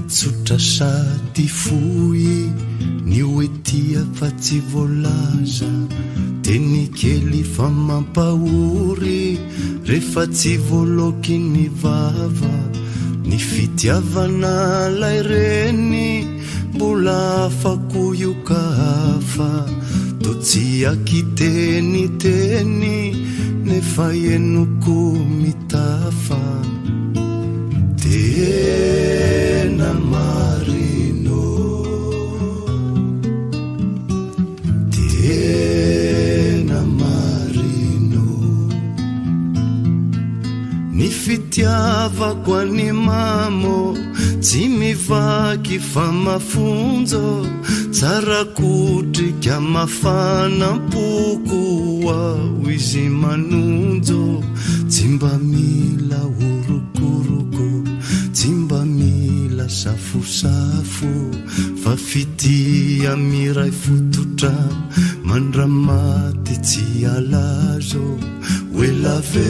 tsotra sady foy ny oetia fa tsy voalaza teny kely fa mampahory rehefa tsy voaloky ny vava ny fitiavana lay reny mbola afako ioka hafa to tsy akiteny teny nefa enoko mitafa tena marino tena marino ny fitiavako any mamo tsy mivaky fa mafonjo tsara kotrika mafanampoko ao izy manonjo tsy mba mila orokoroko tsy mba mila safosafo fa fitia miray fototra mandramaty tsy alazo oela ve